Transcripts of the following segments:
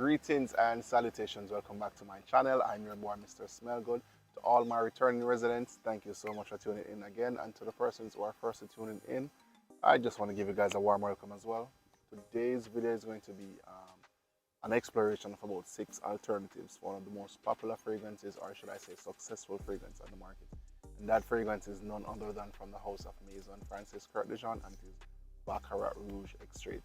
Greetings and salutations. Welcome back to my channel. I'm your boy, Mr. Smellgood. To all my returning residents, thank you so much for tuning in again. And to the persons who are first tuning in, I just want to give you guys a warm welcome as well. Today's video is going to be an exploration of about 6 alternatives for one of the most popular fragrances, or should I say successful fragrance on the market. And that fragrance is none other than from the house of Maison Francis Kurt de Jean, and it is Baccarat Rouge Extrait.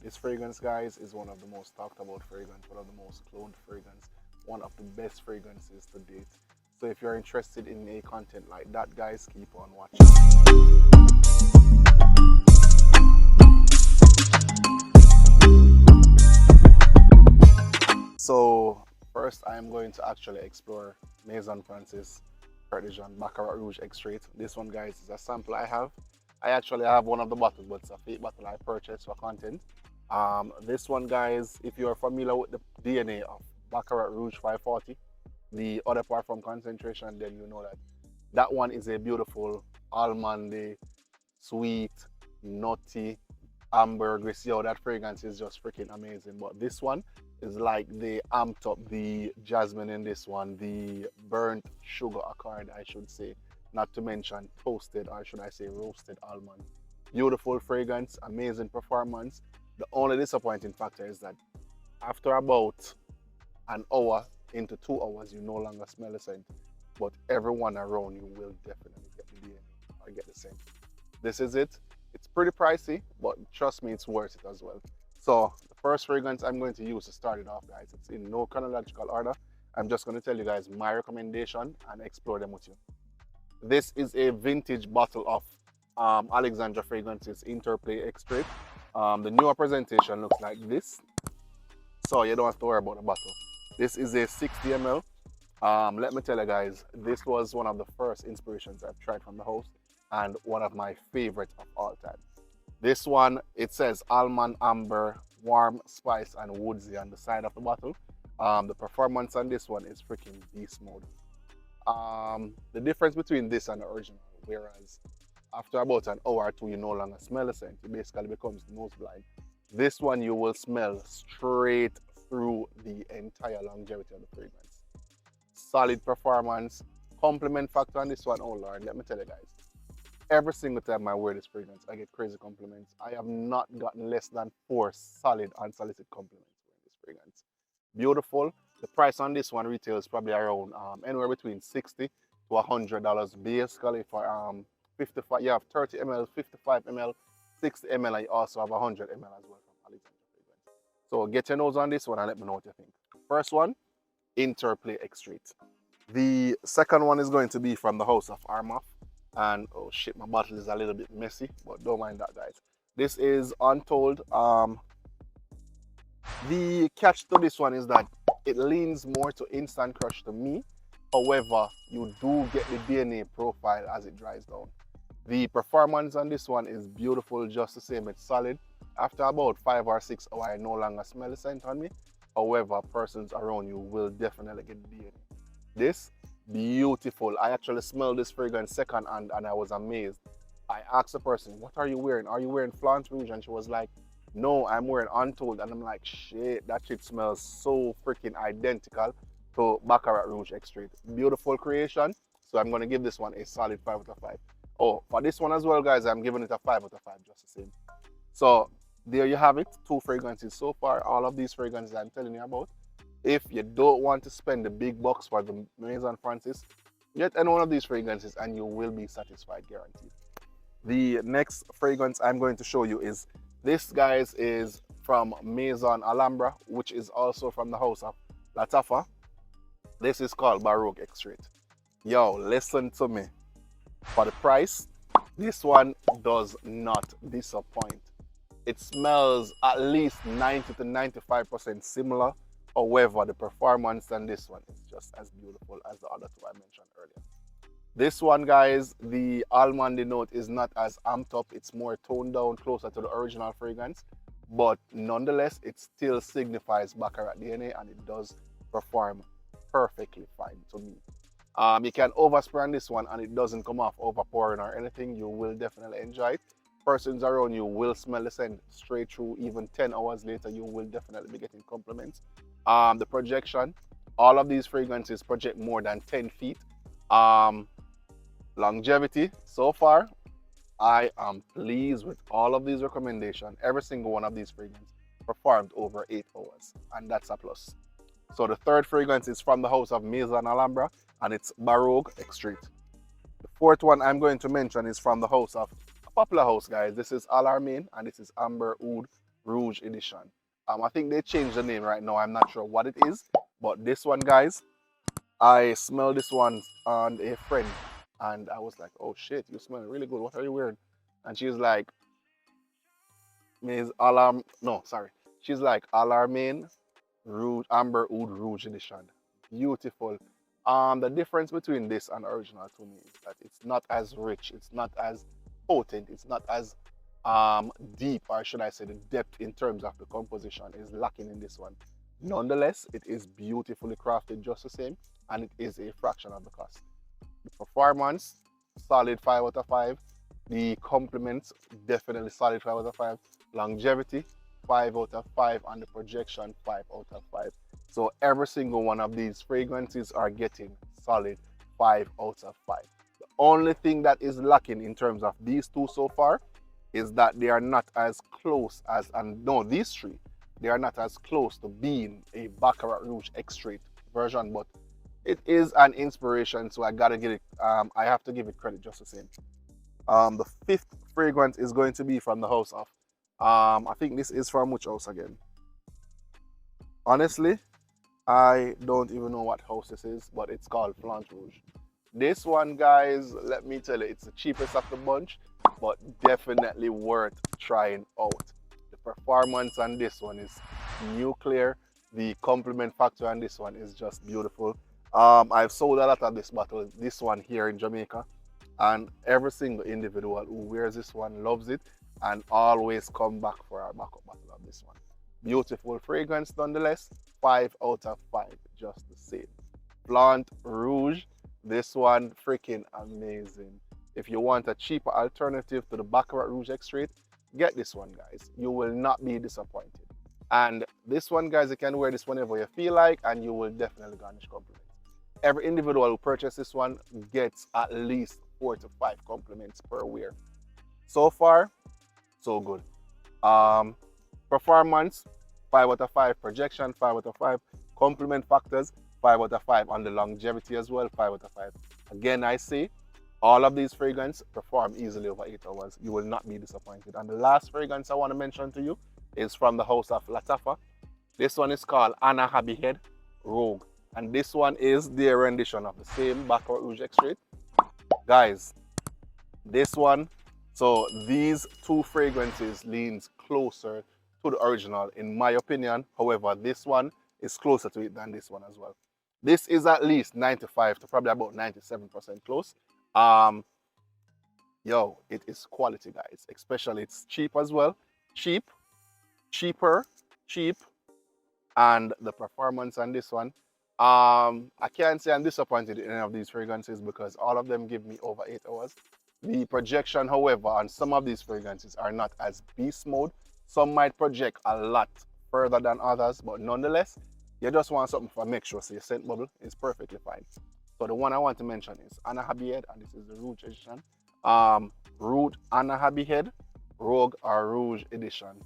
This fragrance, guys, is one of the most talked about fragrance, one of the most cloned fragrance, one of the best fragrances to date. So if you're interested in a content like that, guys, keep on watching. So first I am going to actually explore Maison Francis Kurt de Jean Baccarat Rouge Extrait. This one, guys, is a sample I have. I actually have one of the bottles, but it's a fake bottle I purchased for content. This one, guys, if you're familiar with the DNA of Baccarat Rouge 540, the other part from concentration, then you know that that one is a beautiful almondy, sweet, nutty, amber, greasy. Oh, that fragrance is just freaking amazing. But this one is like they amped up the jasmine in this one, the burnt sugar accord, I should say, not to mention toasted, or should I say roasted almond. Beautiful fragrance, amazing performance. The only disappointing factor is that after about an hour into 2 hours, you no longer smell the scent, but everyone around you will definitely get the DNA or get the scent. This is it. It's pretty pricey, but trust me, it's worth it as well. So the first fragrance I'm going to use to start it off, guys, it's in no chronological order. I'm just going to tell you guys my recommendation and explore them with you. This is a vintage bottle of Alexandra Fragrances Interplay Extrait. The newer presentation looks like this, so you don't have to worry about the bottle. This is a 60 ml. Let me tell you guys, this was one of the first inspirations I've tried from the house and one of my favorites of all time. This one, it says almond, amber, warm, spice, and woodsy on the side of the bottle. The performance on this one is freaking beast mode. The difference between this and the original, whereas after about an hour or two you no longer smell the scent, it basically becomes nose blind. This one you will smell straight through the entire longevity of the fragrance. Solid performance. Compliment factor on this one, oh lord, let me tell you guys, every single time I wear this fragrance I get crazy compliments. I have not gotten less than 4 solid unsolicited compliments wearing this fragrance. Beautiful. The price on this one retails probably around anywhere between $60 to $100 basically for 55. You have 30 ml, 55 ml, 60 ml, and you also have 100 ml as well from Alexandra Fragrance. So get your nose on this one and let me know what you think. First one, Interplay Extrait. The second one is going to be from the house of Armaf. And oh shit, my bottle is a little bit messy, but don't mind that, guys. This is Untold. The catch to this one is that it leans more to instant crush to me. However, you do get the DNA profile as it dries down. The performance on this one is beautiful, just the same, it's solid. After about 5 or 6 hours, I no longer smell the scent on me. However, persons around you will definitely get the DNA. This, beautiful. I actually smelled this fragrance second hand and I was amazed. I asked the person, what are you wearing? Are you wearing Flant Rouge? And she was like, no, I'm wearing Untold. And I'm like, shit, that shit smells so freaking identical to Baccarat Rouge Extrait. Beautiful creation. So I'm going to give this one a solid 5 out of 5. Oh, for this one as well, guys, I'm giving it a 5 out of 5, just the same. So there you have it, 2 fragrances so far. All of these fragrances I'm telling you about. If you don't want to spend the big bucks for the Maison Francis, get any one of these fragrances and you will be satisfied, guaranteed. The next fragrance I'm going to show you is this, guys, is from Maison Alhambra, which is also from the house of Lattafa. This is called Baroque Extrait. Yo, listen to me. For the price, this one does not disappoint. It smells at least 90 to 95% similar. However, the performance on this one is just as beautiful as the other 2 I mentioned earlier. This one, guys, the almondy note is not as amped up. It's more toned down, closer to the original fragrance. But nonetheless, it still signifies Baccarat DNA and it does perform perfectly fine to me. You can overspray on this one and it doesn't come off overpouring or anything. You will definitely enjoy it. persons around you will smell the scent straight through. Even 10 hours later, you will definitely be getting compliments. The projection, all of these fragrances project more than 10 feet. Longevity, so far, I am pleased with all of these recommendations. Every single one of these fragrances performed over 8 hours, and that's a plus. So the third fragrance is from the house of Maison Alhambra, and it's Baccarat Extrait. The fourth one I'm going to mention is from the house of a popular house, guys. This is Alarmain, and this is Untold Rouge Edition. I think they changed the name right now. I'm not sure what it is, but this one, guys, I smelled this one on a friend, and I was like, oh shit, you smell really good. What are you wearing? And she's like, She's like Alarmain Rouge, Amber Oud Rouge Edition. Beautiful. The difference between this and original to me is that it's not as rich, it's not as potent, it's not as deep, or should I say the depth in terms of the composition is lacking in this one. Nonetheless, it is beautifully crafted just the same, and it is a fraction of the cost. The performance, solid 5 out of 5. The compliments, definitely solid 5 out of 5. Longevity, 5 out of 5, and the projection, 5 out of 5. So every single one of these fragrances are getting solid 5 out of 5. The only thing that is lacking in terms of these two so far is that they are not as close as, and no, these three, they are not as close to being a Baccarat Rouge Extrait version, but it is an inspiration, so I gotta give it, I have to give it credit just the same. The fifth fragrance is going to be from the house of, I think this is from which house again? Honestly, I don't even know what house this is, but it's called Flant Rouge. This one, guys, let me tell you, it's the cheapest of the bunch, but definitely worth trying out. The performance on this one is nuclear. The compliment factor on this one is just beautiful. I've sold a lot of this bottle, this one here in Jamaica, and every single individual who wears this one loves it and always come back for our backup bottle of this one. Beautiful fragrance nonetheless, 5 out of 5, just the same. Flant Rouge, this one freaking amazing. If you want a cheaper alternative to the Baccarat Rouge Extrait, get this one, guys. You will not be disappointed. And this one, guys, you can wear this whenever you feel like, and you will definitely garnish compliments. Every individual who purchases this one gets at least 4 to 5 compliments per wear. So far, so good. Performance, 5 out of 5. Projection, 5 out of 5. Compliment factors, 5 out of 5. On the longevity as well, 5 out of 5. Again, I say, all of these fragrances perform easily over 8 hours. You will not be disappointed. And the last fragrance I want to mention to you is from the house of Latafa. This one is called Abiyedh Rogue. And this one is their rendition of the same Baccarat Rouge Extrait. Guys, this one, so these two fragrances leans closer to the original in my opinion. However, this one is closer to it than this one as well. This is at least 95 to probably about 97% close. Yo, it is quality, guys. Especially it's cheap as well. Cheap, and the performance on this one. I can't say I'm disappointed in any of these fragrances because all of them give me over 8 hours. The projection, however, on some of these fragrances are not as beast mode. Some might project a lot further than others, but nonetheless, you just want something for make sure so your scent bubble is perfectly fine. So the one I want to mention is Abiyedh, and this is the Rouge edition. Abiyedh Rogue or Rouge edition.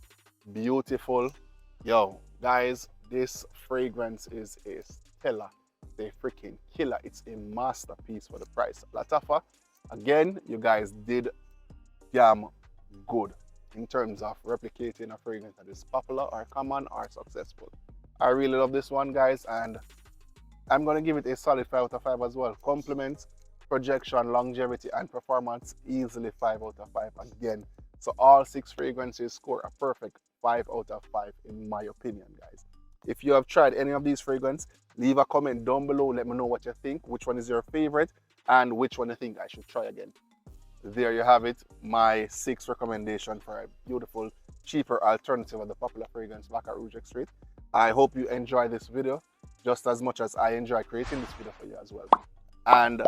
Beautiful. Yo, guys, this fragrance is a stellar. It's a freaking killer. It's a masterpiece for the price. Latafa, again, you guys did damn good in terms of replicating a fragrance that is popular or common or successful. I really love this one, guys, and I'm going to give it a solid 5 out of 5 as well. Compliments, projection, longevity, and performance, easily 5 out of 5 again. So all 6 fragrances score a perfect 5 out of 5 in my opinion, guys. If you have tried any of these fragrances, leave a comment down below. Let me know what you think, which one is your favorite, and which one you think I should try again. There you have it, my 6 recommendation for a beautiful, cheaper alternative of the popular fragrance Baccarat Rouge Extrait. I hope you enjoy this video just as much as I enjoy creating this video for you as well. And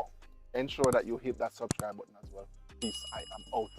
ensure that you hit that subscribe button as well. Peace, I am out.